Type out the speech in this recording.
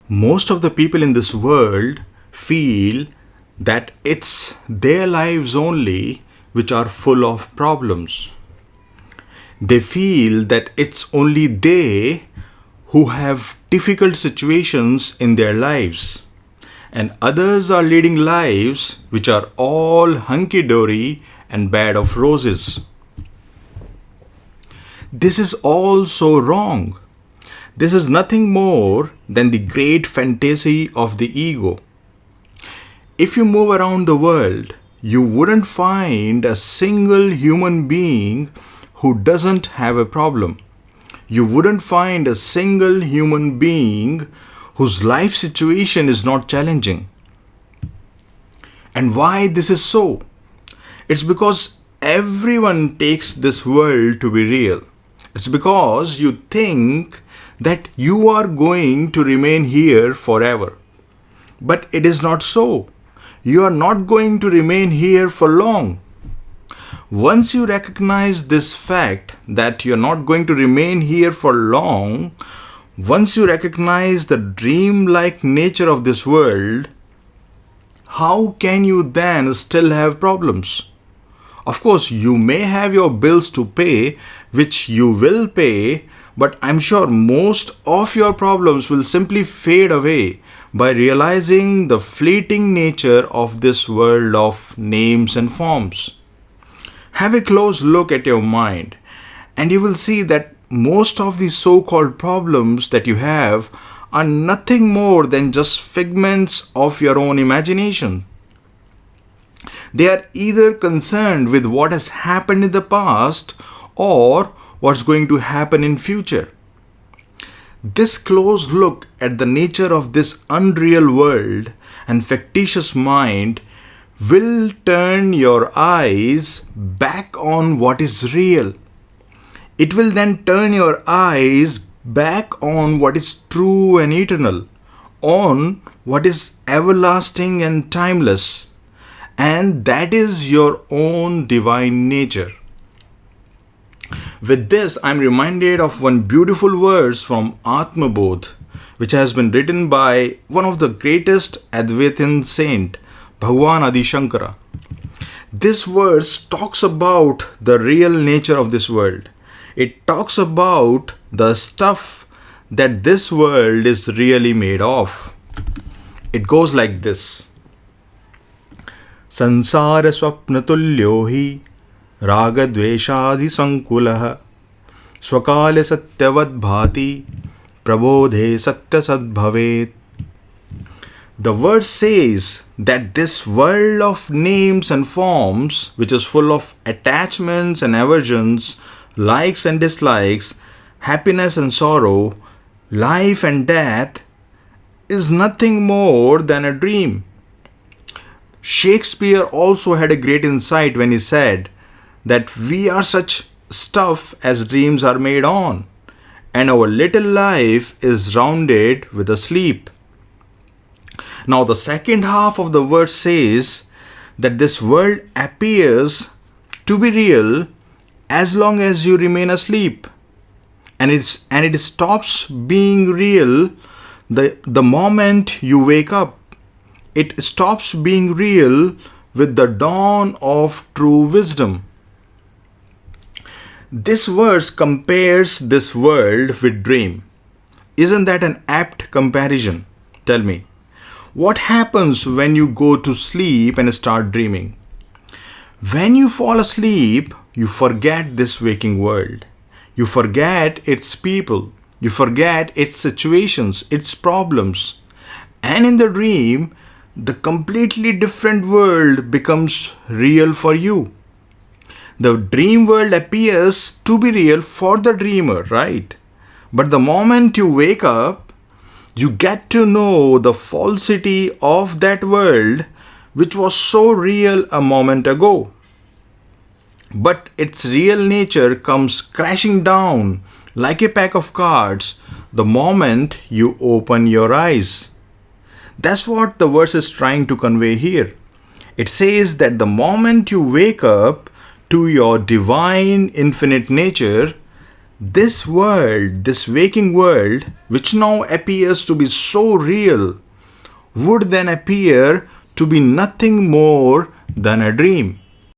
Most of the people in this world feel that it's their lives only which are full of problems. They feel that it's only they who have difficult situations in their lives, and others are leading lives which are all hunky dory and bed of roses. This is all so wrong. This is nothing more than the great fantasy of the ego. If you move around the world, you wouldn't find a single human being who doesn't have a problem. You wouldn't find a single human being whose life situation is not challenging. And why this is so? It's because everyone takes this world to be real. It's because you think that you are going to remain here forever. But it is not so. You are not going to remain here for long. Once you recognize this fact that you are not going to remain here for long, once you recognize the dream-like nature of this world, how can you then still have problems? Of course, you may have your bills to pay, which you will pay, but I'm sure most of your problems will simply fade away by realizing the fleeting nature of this world of names and forms. Have a close look at your mind, and you will see that most of these so-called problems that you have are nothing more than just figments of your own imagination. They are either concerned with what has happened in the past or what's going to happen in future. This close look at the nature of this unreal world and fictitious mind will turn your eyes back on what is real. It will then turn your eyes back on what is true and eternal, on what is everlasting and timeless, and that is your own divine nature. With this, I am reminded of one beautiful verse from Atmabodh, which has been written by one of the greatest Advaitin saint, Bhagwan Adi Shankara. This verse talks about the real nature of this world. It talks about the stuff that this world is really made of. It goes like this. Sansara swapnatulyo hi ragadveshadi sankulaha swakale satyavad bhati prabodhe satyasad bhavet. The verse says that this world of names and forms, which is full of attachments and aversions, likes and dislikes, happiness and sorrow, life and death, is nothing more than a dream. Shakespeare also had a great insight when he said that we are such stuff as dreams are made on, and our little life is rounded with a sleep. Now, the second half of the verse says that this world appears to be real as long as you remain asleep, and it stops being real the moment you wake up. It stops being real with the dawn of true wisdom. This verse compares this world with dream. Isn't that an apt comparison? Tell me. What happens when you go to sleep and start dreaming? When you fall asleep, you forget this waking world. You forget its people. You forget its situations, its problems. And in the dream, the completely different world becomes real for you. The dream world appears to be real for the dreamer, right? But the moment you wake up, you get to know the falsity of that world which was so real a moment ago. But its real nature comes crashing down like a pack of cards the moment you open your eyes. That's what the verse is trying to convey here. It says that the moment you wake up to your divine infinite nature, this world, this waking world, which now appears to be so real, would then appear to be nothing more than a dream.